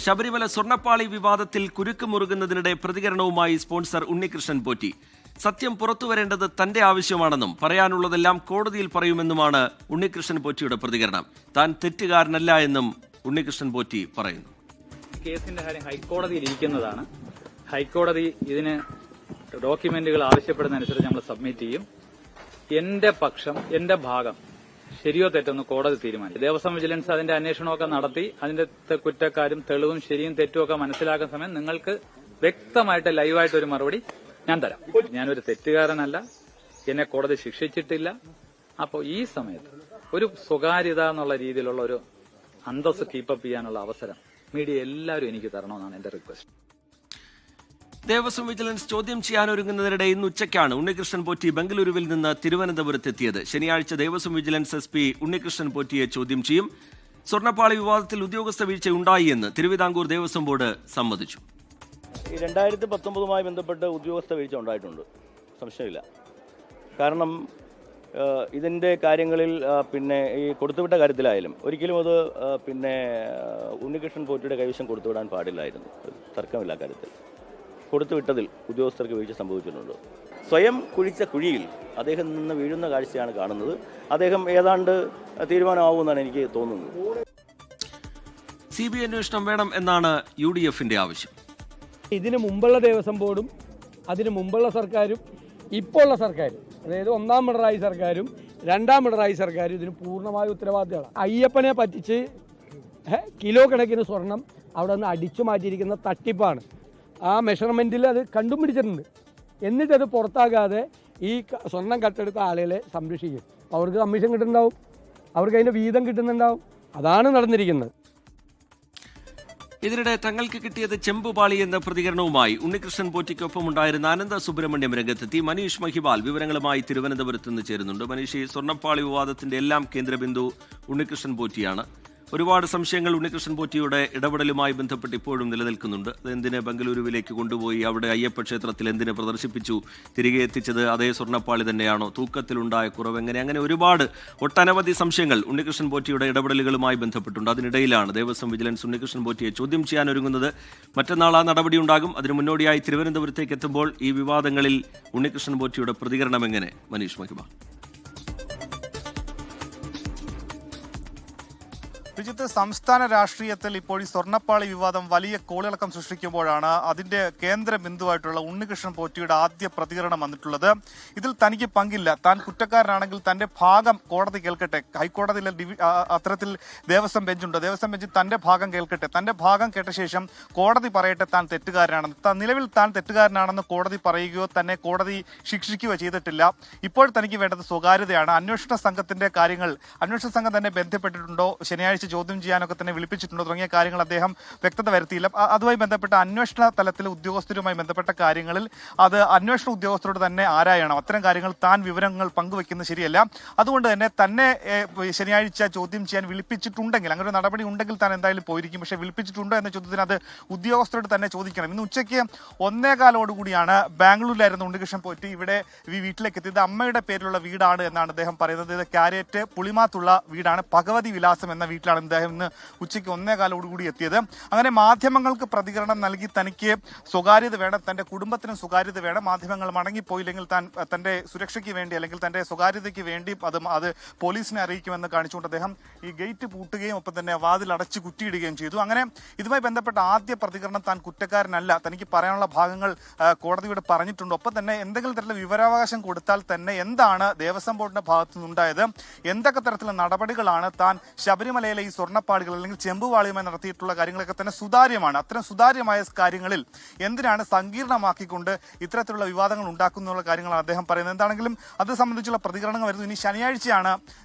ശബരിമല സ്വർണ്ണപ്പാളി വിവാദത്തിൽ കുരുക്ക് മുറുകുന്നതിനിടെ പ്രതികരണവുമായി സ്പോൺസർ ഉണ്ണികൃഷ്ണൻ പോറ്റി. സത്യം പുറത്തുവരേണ്ടത് തന്റെ ആവശ്യമാണെന്നും പറയാനുള്ളതെല്ലാം കോടതിയിൽ പറയുമെന്നുമാണ് ഉണ്ണികൃഷ്ണൻ പോറ്റിയുടെ പ്രതികരണം. താൻ തെറ്റുകാരനല്ല എന്നും ഉണ്ണികൃഷ്ണൻ പോറ്റി പറയുന്നു. കേസിന്റെ കാര്യം ഹൈക്കോടതിയിൽ ഇരിക്കുന്നതാണ്. ഹൈക്കോടതി ഇതിന് ഡോക്യുമെന്റുകൾ ആവശ്യപ്പെടുന്നതനുസരിച്ച് നമ്മൾ സബ്മിറ്റ് ചെയ്യും. എന്റെ പക്ഷം, എന്റെ ഭാഗം ശരിയോ തെറ്റെന്ന് കോടതി തീരുമാനിക്കും. ദേവസ്വം വിജിലൻസ് അതിന്റെ അന്വേഷണമൊക്കെ നടത്തി അതിന്റെ കുറ്റക്കാരും തെളിവും ശരിയും തെറ്റും ഒക്കെ മനസ്സിലാക്കുന്ന സമയം നിങ്ങൾക്ക് വ്യക്തമായിട്ട് ലൈവായിട്ട് ഒരു മറുപടി ഞാൻ തരാം. ഞാനൊരു തെറ്റുകാരനല്ല, എന്നെ കോടതി ശിക്ഷിച്ചിട്ടില്ല. അപ്പോൾ ഈ സമയത്ത് ഒരു സ്വകാര്യത എന്നുള്ള രീതിയിലുള്ള ഒരു അന്തസ് കീപ്പപ്പ് ചെയ്യാനുള്ള അവസരം മീഡിയ എല്ലാവരും എനിക്ക് തരണമെന്നാണ് എന്റെ റിക്വസ്റ്റ്. ദേവസ്വം വിജിലൻസ് ചോദ്യം ചെയ്യാനൊരുങ്ങുന്നതിനിടെ ഇന്ന് ഉച്ചയ്ക്കാണ് ഉണ്ണികൃഷ്ണൻ പോറ്റി ബംഗളൂരുവിൽ നിന്ന് തിരുവനന്തപുരത്തെത്തിയത്. ശനിയാഴ്ച ദേവസ്വം വിജിലൻസ് SP ഉണ്ണികൃഷ്ണൻ പോറ്റിയെ ചോദ്യം ചെയ്യും. സ്വർണ്ണപ്പാളി വിവാദത്തിൽ ഉദ്യോഗസ്ഥ വീഴ്ചയുണ്ടായി എന്ന് തിരുവിതാംകൂർ ദേവസ്വം ബോർഡ് സമ്മതിച്ചു. 2019 ബന്ധപ്പെട്ട് ഉദ്യോഗസ്ഥ വീഴ്ച ഉണ്ടായിട്ടുണ്ട്, സംശയമില്ല. കാരണം ഇതിൻ്റെ കാര്യങ്ങളിൽ ഈ കൊടുത്തുവിട്ട കാര്യത്തിലായാലും ഒരിക്കലും അത് ഉണ്ണികൃഷ്ണൻ പോറ്റിയുടെ കൈവശം കൊടുത്തുവിടാൻ പാടില്ലായിരുന്നു. തർക്കമില്ല കാര്യത്തിൽ. കൊടുത്തുവിട്ടതിൽ ഉദ്യോഗസ്ഥർക്ക് വീഴ്ച സംഭവിച്ചിട്ടുണ്ട്. സ്വയം കുഴിച്ച കുഴിയിൽ അദ്ദേഹം നിന്ന് വീഴുന്ന കാഴ്ചയാണ് കാണുന്നത്. അദ്ദേഹം ഏതാണ്ട് തീരുമാനമാവുമെന്നാണ് എനിക്ക് തോന്നുന്നത്. CBI അന്വേഷണം വേണം എന്നാണ് UDFന്റെ ആവശ്യം. ഇതിനു മുമ്പുള്ള ദേവസ്വം ബോർഡും അതിനു മുമ്പുള്ള സർക്കാരും ഇപ്പോൾ ഉള്ള സർക്കാരും, അതായത് ഒന്നാം പിണറായി സർക്കാരും രണ്ടാം പിണറായി സർക്കാരും ഇതിന് പൂർണ്ണമായ ഉത്തരവാദിത്തമാണ്. അയ്യപ്പനെ പറ്റിച്ച് കിലോ കണക്കിന് സ്വർണം അവിടെ നിന്ന് അടിച്ചു മാറ്റിയിരിക്കുന്ന തട്ടിപ്പാണ്. ആ മെഷർമെൻറ്റിൽ അത് കണ്ടുപിടിച്ചിട്ടുണ്ട്. എന്നിട്ടത് പുറത്താകാതെ ഈ സ്വർണം കട്ടെടുത്ത ആളുകളെ സംരക്ഷിക്കും. അവർക്ക് കമ്മീഷൻ കിട്ടുന്നുണ്ടാവും, അവർക്ക് അതിൻ്റെ വീതം കിട്ടുന്നുണ്ടാവും. അതാണ് നടന്നിരിക്കുന്നത്. ഇതിനിടെ തങ്ങൾക്ക് കിട്ടിയത് ചെമ്പുപാളി എന്ന പ്രതികരണവുമായി ഉണ്ണികൃഷ്ണൻ പോറ്റിക്കൊപ്പമുണ്ടായിരുന്ന അനന്ത സുബ്രഹ്മണ്യം രംഗത്തെത്തി. മനീഷ് മഹിപാൽ വിവരങ്ങളുമായി തിരുവനന്തപുരത്ത് നിന്ന് ചേരുന്നുണ്ട്. മനീഷ്, സ്വർണ്ണപ്പാളി വിവാദത്തിന്റെ എല്ലാം കേന്ദ്രബിന്ദു ഉണ്ണികൃഷ്ണൻ പോറ്റിയാണ്. ഒരുപാട് സംശയങ്ങൾ ഉണ്ണികൃഷ്ണൻ പോറ്റിയുടെ ഇടപെടലുമായി ബന്ധപ്പെട്ട് ഇപ്പോഴും നിലനിൽക്കുന്നുണ്ട്. അതെന്തിന് ബംഗളൂരുവിലേക്ക് കൊണ്ടുപോയി, അവിടെ അയ്യപ്പ ക്ഷേത്രത്തിൽ എന്തിന് പ്രദർശിപ്പിച്ചു, തിരികെ എത്തിച്ചത് അതേ സ്വർണ്ണപ്പാളി തന്നെയാണോ, തൂക്കത്തിലുണ്ടായ കുറവ് എങ്ങനെ, അങ്ങനെ ഒട്ടനവധി സംശയങ്ങൾ ഉണ്ണികൃഷ്ണൻ പോറ്റിയുടെ ഇടപെടലുകളുമായി ബന്ധപ്പെട്ടുണ്ട്. അതിനിടയിലാണ് ദേവസ്വം വിജിലൻസ് ഉണ്ണികൃഷ്ണൻ പോറ്റിയെ ചോദ്യം ചെയ്യാനൊരുങ്ങുന്നത്. മറ്റന്നാൾ ആ നടപടി ഉണ്ടാകും. അതിനു മുന്നോടിയായി തിരുവനന്തപുരത്തേക്ക് എത്തുമ്പോൾ ഈ വിവാദങ്ങളിൽ ഉണ്ണികൃഷ്ണൻ പോറ്റിയുടെ പ്രതികരണം എങ്ങനെ? മനീഷ് മഹിബ. വിജിത്ത്, സംസ്ഥാന രാഷ്ട്രീയത്തിൽ ഇപ്പോൾ ഈ സ്വർണ്ണപ്പാളി വിവാദം വലിയ കോളിളക്കം സൃഷ്ടിക്കുമ്പോഴാണ് അതിന്റെ കേന്ദ്ര ബിന്ദുവായിട്ടുള്ള ഉണ്ണികൃഷ്ണൻ പോറ്റിയുടെ ആദ്യ പ്രതികരണം വന്നിട്ടുള്ളത്. ഇതിൽ തനിക്ക് പങ്കില്ല, താൻ കുറ്റക്കാരനാണെങ്കിൽ തന്റെ ഭാഗം കോടതി കേൾക്കട്ടെ. ഹൈക്കോടതിയിലെ അത്തരത്തിൽ ദേവസ്വം ബെഞ്ചുണ്ട്, ദേവസ്വം ബെഞ്ച് തന്റെ ഭാഗം കേൾക്കട്ടെ. തന്റെ ഭാഗം കേട്ട ശേഷം കോടതി പറയട്ടെ താൻ തെറ്റുകാരനാണെന്ന്. നിലവിൽ താൻ തെറ്റുകാരനാണെന്ന് കോടതി പറയുകയോ തന്നെ കോടതി ശിക്ഷിക്കുകയോ ചെയ്തിട്ടില്ല. ഇപ്പോൾ തനിക്ക് വേണ്ടത് സ്വകാര്യതയാണ്. അന്വേഷണ സംഘത്തിന്റെ കാര്യങ്ങൾ അന്വേഷണ സംഘം തന്നെ ബന്ധപ്പെട്ടിട്ടുണ്ടോ, ശനിയാഴ്ച ചോദ്യം ചെയ്യാനൊക്കെ തന്നെ വിളിപ്പിച്ചിട്ടുണ്ടോ തുടങ്ങിയ കാര്യങ്ങൾ അദ്ദേഹം വ്യക്തത വരുത്തിയില്ല. അതുമായി ബന്ധപ്പെട്ട അന്വേഷണ തലത്തിലെ ഉദ്യോഗസ്ഥരുമായി ബന്ധപ്പെട്ട കാര്യങ്ങളിൽ അത് അന്വേഷണ ഉദ്യോഗസ്ഥരോട് തന്നെ ആരായണം. അത്തരം കാര്യങ്ങൾ താൻ വിവരങ്ങൾ പങ്കുവെക്കുന്നത് ശരിയല്ല. അതുകൊണ്ട് തന്നെ ശനിയാഴ്ച ചോദ്യം ചെയ്യാൻ വിളിപ്പിച്ചിട്ടുണ്ടെങ്കിൽ, അങ്ങനെ ഒരു നടപടി ഉണ്ടെങ്കിൽ താൻ എന്തായാലും പോയിരിക്കും. പക്ഷേ വിളിപ്പിച്ചിട്ടുണ്ടോ എന്ന ചോദ്യത്തിന് അത് ഉദ്യോഗസ്ഥരോട് തന്നെ ചോദിക്കണം. ഇന്ന് ഉച്ചയ്ക്ക് 1:15 ബാംഗ്ലൂരിലായിരുന്നു ഉണ്ണികൃഷ്ണൻ പോറ്റി ഇവിടെ വീട്ടിലേക്ക് എത്തിയത്. അമ്മയുടെ പേരിലുള്ള വീടാണ് എന്നാണ് അദ്ദേഹം പറയുന്നത്. ഇത് കാരേറ്റ് പുളിമാത്തുള്ള വീടാണ്. ഭഗവതി വിലാസം എന്ന വീട്ടിലാണ് അദ്ദേഹം ഇന്ന് ഉച്ചയ്ക്ക് 1:15 എത്തിയത്. അങ്ങനെ മാധ്യമങ്ങൾക്ക് പ്രതികരണം നൽകി തനിക്ക് സ്വകാര്യത വേണം, തന്റെ കുടുംബത്തിന് സ്വകാര്യത വേണം, മാധ്യമങ്ങൾ മടങ്ങിപ്പോയില്ലെങ്കിൽ താൻ തന്റെ സുരക്ഷയ്ക്ക് വേണ്ടി അല്ലെങ്കിൽ തന്റെ സ്വകാര്യതയ്ക്ക് വേണ്ടി അത് പോലീസിനെ അറിയിക്കുമെന്ന് കാണിച്ചുകൊണ്ട് അദ്ദേഹം ഈ ഗേറ്റ് പൂട്ടുകയും ഒപ്പം തന്നെ വാതിൽ അടച്ച് കുറ്റിയിടുകയും ചെയ്തു. അങ്ങനെ ഇതുമായി ബന്ധപ്പെട്ട ആദ്യ പ്രതികരണം താൻ കുറ്റക്കാരനല്ല, തനിക്ക് പറയാനുള്ള ഭാഗങ്ങൾ കോടതിയോട് പറഞ്ഞിട്ടുണ്ട്. ഒപ്പം തന്നെ എന്തെങ്കിലും തരത്തിലുള്ള വിവരാവകാശം കൊടുത്താൽ തന്നെ എന്താണ് ദേവസ്വം ബോർഡിന്റെ ഭാഗത്തു നിന്നുണ്ടായത്, എന്തൊക്കെ തരത്തിലുള്ള നടപടികളാണ് താൻ ശബരിമലയിലെ ഈ സ്വർണ്ണപ്പാളികൾ അല്ലെങ്കിൽ ചെമ്പുപാളിയുമായി നടത്തിയിട്ടുള്ള കാര്യങ്ങളൊക്കെ തന്നെ സുതാര്യമാണ്. അത്തരം സുതാര്യമായ കാര്യങ്ങളിൽ എന്തിനാണ് സങ്കീർണമാക്കിക്കൊണ്ട് ഇത്തരത്തിലുള്ള വിവാദങ്ങൾ ഉണ്ടാക്കുന്ന കാര്യങ്ങളാണ് അദ്ദേഹം പറയുന്നത്. എന്താണെങ്കിലും അത് സംബന്ധിച്ചുള്ള പ്രതികരണങ്ങൾ വരുന്നു. ഇനി ശനിയാഴ്ചയാണ്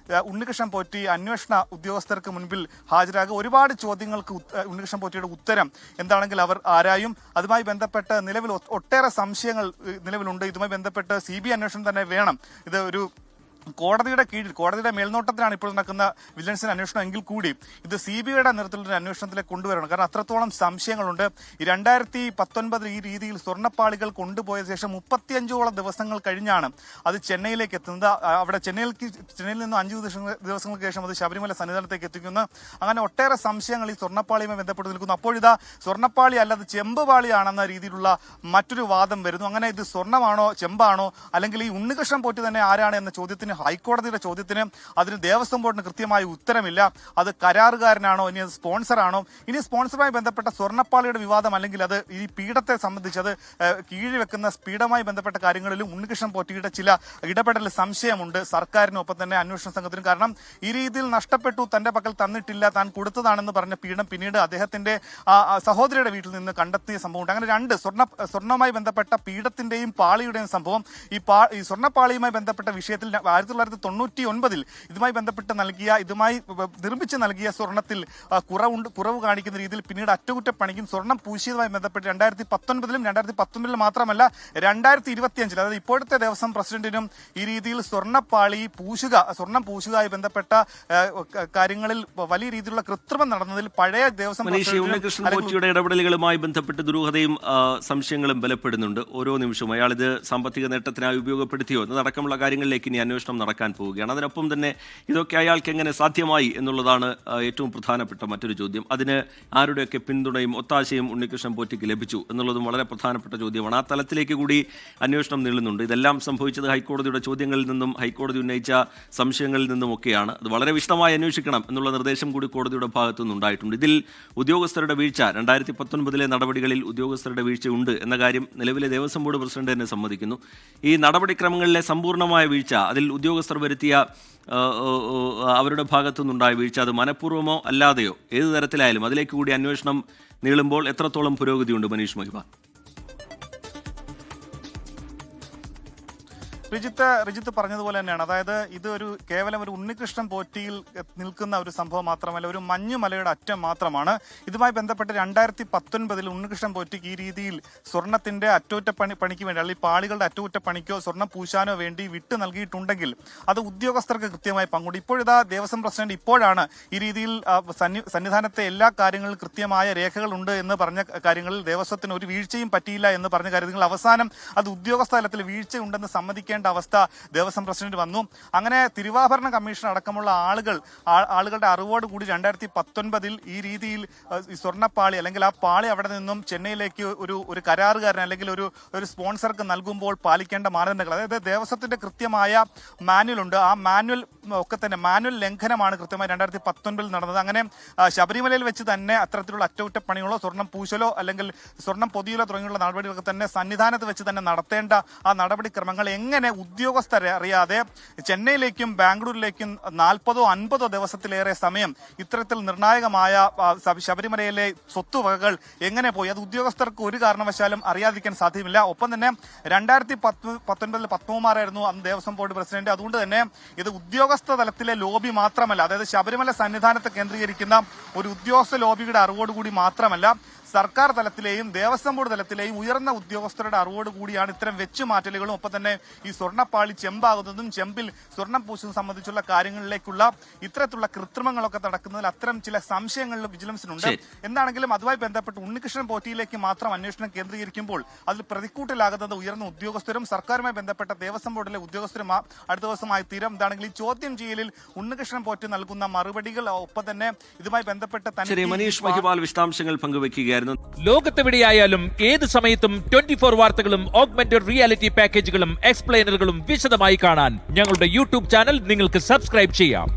ഉണ്ണികൃഷ്ണൻ പോറ്റി അന്വേഷണ ഉദ്യോഗസ്ഥർക്ക് മുൻപിൽ ഹാജരാകുക. ഒരുപാട് ചോദ്യങ്ങൾക്ക് ഉണ്ണികൃഷ്ണൻ പോറ്റിയുടെ ഉത്തരം എന്താണെങ്കിൽ അവർ ആരായും. അതുമായി ബന്ധപ്പെട്ട് നിലവിൽ ഒട്ടേറെ സംശയങ്ങൾ നിലവിലുണ്ട്. ഇതുമായി ബന്ധപ്പെട്ട് CBI അന്വേഷണം തന്നെ വേണം. ഇത് ഒരു കോടതിയുടെ കീഴിൽ കോടതിയുടെ മേൽനോട്ടത്തിലാണ് ഇപ്പോൾ നടക്കുന്ന വിജിലൻസിന്റെ അന്വേഷണം എങ്കിൽ കൂടി ഇത് CBIയുടെ നേതൃത്വത്തിലുള്ള അന്വേഷണത്തിലേക്ക് കൊണ്ടുവരണം. കാരണം അത്രത്തോളം സംശയങ്ങളുണ്ട്. ഈ 2019 ഈ രീതിയിൽ സ്വർണ്ണപ്പാളികൾ കൊണ്ടുപോയ ശേഷം 35ഓളം ദിവസങ്ങൾ കഴിഞ്ഞാണ് അത് ചെന്നൈയിലേക്ക് എത്തുന്നത്. അവിടെ ചെന്നൈയിൽ നിന്ന് 5 ദിവസങ്ങൾക്ക് ശേഷം അത് ശബരിമല സന്നിധാനത്തേക്ക് എത്തിക്കുന്നു. അങ്ങനെ ഒട്ടേറെ സംശയങ്ങൾ ഈ സ്വർണ്ണപ്പാളിയുമായി ബന്ധപ്പെട്ട് നിൽക്കുന്നു. അപ്പോഴിതാ സ്വർണ്ണപ്പാളി അല്ലാതെ ചെമ്പുപാളിയാണെന്ന രീതിയിലുള്ള മറ്റൊരു വാദം വരുന്നു. അങ്ങനെ ഇത് സ്വർണ്ണമാണോ ചെമ്പാണോ അല്ലെങ്കിൽ ഈ ഉണ്ണികൃഷ്ണൻ പോറ്റി തന്നെ ആരാണ് എന്ന ചോദ്യത്തിന് ഹൈക്കോടതിയുടെ ചോദ്യത്തിന് അതിന് ദേവസ്വം ബോർഡിന് കൃത്യമായ ഉത്തരമില്ല. അത് കരാറുകാരനാണോ ഇനി അത് സ്പോൺസറാണോ? ഇനി സ്പോൺസറുമായി ബന്ധപ്പെട്ട സ്വർണ്ണപ്പാളിയുടെ വിവാദം അല്ലെങ്കിൽ അത് ഈ പീഠത്തെ സംബന്ധിച്ച് അത് കീഴിൽ വെക്കുന്ന പീഠവുമായി ബന്ധപ്പെട്ട കാര്യങ്ങളിലും ഉണ്ണികൃഷ്ണൻ പോറ്റിയുടെ ചില ഇടപെടൽ സംശയമുണ്ട് സർക്കാരിനും ഒപ്പം തന്നെ അന്വേഷണ സംഘത്തിനും. കാരണം ഈ രീതിയിൽ നഷ്ടപ്പെട്ടു, തന്റെ പക്കൽ തന്നിട്ടില്ല, താൻ കൊടുത്തതാണെന്ന് പറഞ്ഞ പീഠം പിന്നീട് അദ്ദേഹത്തിന്റെ സഹോദരിയുടെ വീട്ടിൽ നിന്ന് കണ്ടെത്തിയ സംഭവമുണ്ട്. അങ്ങനെ രണ്ട് സ്വർണ്ണവുമായി ബന്ധപ്പെട്ട പീഠത്തിന്റെയും പാളിയുടെയും സംഭവം ഈ സ്വർണ്ണപ്പാളിയുമായി ബന്ധപ്പെട്ട വിഷയത്തിൽ 1999 ഇതുമായി ബന്ധപ്പെട്ട് ഇതുമായി നിർമ്മിച്ച് നൽകിയ സ്വർണ്ണത്തിൽ കുറവ് കാണിക്കുന്ന രീതിയിൽ പിന്നീട് അറ്റകുറ്റപ്പണിക്കും സ്വർണ്ണം പൂശിയതുമായി ബന്ധപ്പെട്ട് 2019 മാത്രമല്ല 2025 അതായത് ഇപ്പോഴത്തെ ദേവസ്വം പ്രസിഡന്റിനും ഈ രീതിയിൽ സ്വർണ്ണം പൂശുകയായി ബന്ധപ്പെട്ട കാര്യങ്ങളിൽ വലിയ രീതിയിലുള്ള കൃത്രിമം നടന്നതിൽ പഴയ ദേവസ്വം ഉണ്ണികൃഷ്ണൻ പോറ്റിയുടെ ഇടപെടലുകളുമായി ബന്ധപ്പെട്ട് ദുരൂഹതയും സംശയങ്ങളും ബലപ്പെടുന്നുണ്ട്. ഓരോ നിമിഷവും അയാൾ ഇത് സാമ്പത്തിക നേട്ടത്തിനായി ഉപയോഗപ്പെടുത്തിയോ എന്നതടക്കമുള്ള കാര്യങ്ങളിലേക്ക് ഇനി അന്വേഷണം നടക്കാൻ പോവുകയാണ്. അതിനൊപ്പം തന്നെ ഇതൊക്കെ അയാൾക്ക് എങ്ങനെ സാധ്യമായി എന്നുള്ളതാണ് ഏറ്റവും പ്രധാനപ്പെട്ട മറ്റൊരു ചോദ്യം. അതിന് ആരുടെയൊക്കെ പിന്തുണയും ഒത്താശയും ഉണ്ണികൃഷ്ണൻ പോറ്റിക്ക് ലഭിച്ചു എന്നുള്ളതും വളരെ പ്രധാനപ്പെട്ട ചോദ്യമാണ്. ആ തലത്തിലേക്ക് കൂടി അന്വേഷണം നീളുന്നുണ്ട്. ഇതെല്ലാം സംഭവിച്ചത് ഹൈക്കോടതിയുടെ ചോദ്യങ്ങളിൽ നിന്നും ഹൈക്കോടതി ഉന്നയിച്ച സംശയങ്ങളിൽ നിന്നുമൊക്കെയാണ്. അത് വളരെ വിശദമായി അന്വേഷിക്കണം എന്നുള്ള നിർദ്ദേശം കൂടി കോടതിയുടെ ഭാഗത്തുനിന്നുണ്ടായിട്ടുണ്ട്. ഇതിൽ ഉദ്യോഗസ്ഥരുടെ വീഴ്ച 2019 നടപടികളിൽ ഉദ്യോഗസ്ഥരുടെ വീഴ്ചയുണ്ട് എന്ന കാര്യം നിലവിലെ ദേവസ്വം ബോർഡ് പ്രസിഡന്റ് തന്നെ സമ്മതിക്കുന്നു. ഈ നടപടിക്രമങ്ങളിലെ സമ്പൂർണ്ണമായ വീഴ്ച, അതിൽ ഉദ്യോഗസ്ഥർ വരുത്തിയ അവരുടെ ഭാഗത്തുനിന്നുണ്ടായ വീഴ്ച, അത് മനഃപൂർവ്വമോ അല്ലാതെയോ ഏത് തരത്തിലായാലും അതിലേക്ക് കൂടി അന്വേഷണം നീളുമ്പോൾ എത്രത്തോളം പുരോഗതിയുണ്ട് മനീഷ് മഹിബാൽ? റിജിത്ത് പറഞ്ഞതുപോലെ തന്നെയാണ്. അതായത് ഇത് കേവലം ഒരു ഉണ്ണികൃഷ്ണൻ പോറ്റിയിൽ നിൽക്കുന്ന ഒരു സംഭവം മാത്രമല്ല, ഒരു മഞ്ഞുമലയുടെ അറ്റം മാത്രമാണ്. ഇതുമായി ബന്ധപ്പെട്ട് 2019 ഉണ്ണികൃഷ്ണൻ പോറ്റിക്ക് ഈ രീതിയിൽ സ്വർണത്തിന്റെ അറ്റകുറ്റപ്പണിക്ക് വേണ്ടി അല്ലെങ്കിൽ പാളികളുടെ അറ്റകുറ്റപ്പണിക്കോ സ്വർണ്ണം പൂശാനോ വേണ്ടി വിട്ടു നൽകിയിട്ടുണ്ടെങ്കിൽ അത് ഉദ്യോഗസ്ഥർക്ക് കൃത്യമായി പങ്കുണ്ട്. ഇപ്പോഴിതാ ദേവസ്വം പ്രസിഡന്റ് ഇപ്പോഴാണ് ഈ രീതിയിൽ സന്നിധാനത്തെ എല്ലാ കാര്യങ്ങളിലും കൃത്യമായ രേഖകളുണ്ട് എന്ന് പറഞ്ഞ കാര്യങ്ങളിൽ ദേവസ്വത്തിന് ഒരു വീഴ്ചയും പറ്റിയില്ല എന്ന് പറഞ്ഞ കാര്യങ്ങൾ അവസാനം അത് ഉദ്യോഗസ്ഥ തലത്തിൽ വീഴ്ചയുണ്ടെന്ന് സമ്മതിക്കേണ്ട അവസ്ഥ ദേവസ്വം പ്രസിഡന്റ് വന്നു. അങ്ങനെ തിരുവാഭരണ കമ്മീഷൻ അടക്കമുള്ള ആളുകളുടെ അറിവോട് കൂടി 2019 ഈ രീതിയിൽ സ്വർണ്ണപ്പാളി അല്ലെങ്കിൽ ആ പാളി അവിടെ നിന്നും ചെന്നൈയിലേക്ക് ഒരു കരാറുകാരൻ അല്ലെങ്കിൽ ഒരു സ്പോൺസർക്ക് നൽകുമ്പോൾ പാലിക്കേണ്ട മാനദണ്ഡങ്ങൾ, അതായത് ദേവസ്വത്തിന്റെ കൃത്യമായ മാനുവൽ ഉണ്ട്. ആ മാനുവൽ ലംഘനമാണ് കൃത്യമായി 2019 നടന്നത്. അങ്ങനെ ശബരിമലയിൽ വെച്ച് തന്നെ അത്തരത്തിലുള്ള അറ്റകുറ്റപ്പണികളോ സ്വർണ്ണം പൂശലോ അല്ലെങ്കിൽ സ്വർണ്ണം പൊതിയലോ തുടങ്ങിയുള്ള നടപടികളൊക്കെ തന്നെ സന്നിധാനത്ത് വെച്ച് തന്നെ നടത്തേണ്ട ആ നടപടിക്രമങ്ങൾ എങ്ങനെ ഉദ്യോഗസ്ഥരെ അറിയാതെ ചെന്നൈയിലേക്കും ബാംഗ്ലൂരിലേക്കും 40-50 ദിവസത്തിലേറെ സമയം ഇത്തരത്തിൽ നിർണായകമായ ശബരിമലയിലെ സ്വത്തുവകകൾ എങ്ങനെ പോയി, അത് ഉദ്യോഗസ്ഥർക്ക് ഒരു കാരണവശാലും അറിയാതിരിക്കാൻ സാധ്യമല്ല. ഒപ്പം തന്നെ 2019 പത്മകുമാറായിരുന്നു അന്ന് ദേവസ്വം ബോർഡ് പ്രസിഡന്റ്. അതുകൊണ്ട് തന്നെ ഇത് ഉദ്യോഗസ്ഥ തലത്തിലെ ലോബി മാത്രമല്ല, അതായത് ശബരിമല സന്നിധാനത്ത് കേന്ദ്രീകരിക്കുന്ന ഒരു ഉദ്യോഗസ്ഥ ലോബിയുടെ അറിവോടുകൂടി മാത്രമല്ല, സർക്കാർ തലത്തിലെയും ദേവസ്വം ബോർഡ് തലത്തിലെയും ഉയർന്ന ഉദ്യോഗസ്ഥരുടെ അറിവോടുകൂടിയാണ് ഇത്തരം വെച്ചുമാറ്റലുകളും ഒപ്പം തന്നെ ഈ സ്വർണ്ണപ്പാളി ചെമ്പാകുന്നതും ചെമ്പിൽ സ്വർണ്ണം പൂശുന്നതും സംബന്ധിച്ചുള്ള കാര്യങ്ങളിലേക്കുള്ള ഇത്തരത്തിലുള്ള കൃത്രിമങ്ങളൊക്കെ നടക്കുന്നതിൽ അത്തരം ചില സംശയങ്ങളിൽ വിജിലൻസിനുണ്ട്. എന്താണെങ്കിലും അതുമായി ബന്ധപ്പെട്ട് ഉണ്ണികൃഷ്ണൻ പോറ്റിയിലേക്ക് മാത്രം അന്വേഷണം കേന്ദ്രീകരിക്കുമ്പോൾ അതിൽ പ്രതിക്കൂട്ടിലാകുന്നത് ഉയർന്ന ഉദ്യോഗസ്ഥരും സർക്കാരുമായി ബന്ധപ്പെട്ട ദേവസ്വം ബോർഡിലെ ഉദ്യോഗസ്ഥരും അടുത്ത ദിവസമായി തീരും. എന്താണെങ്കിൽ ഈ ചോദ്യം ചെയ്യലിൽ ഉണ്ണികൃഷ്ണൻ പോറ്റി നൽകുന്ന മറുപടികൾ ഒപ്പം തന്നെ ഇതുമായി ബന്ധപ്പെട്ട മനീഷ് മഹിബാൽ വിശദാംശങ്ങൾ പങ്കുവയ്ക്കുകയായിരുന്നു. ലോകത്തെവിടെയായാലും ഏത് സമയത്തും 24 വാർത്തകളും ഓഗ്മെന്റഡ് റിയാലിറ്റി പാക്കേജുകളും എക്സ്പ്ലെയിനറുകളും വിശദമായി കാണാൻ ഞങ്ങളുടെ യൂട്യൂബ് ചാനൽ നിങ്ങൾക്ക് സബ്സ്ക്രൈബ് ചെയ്യാം.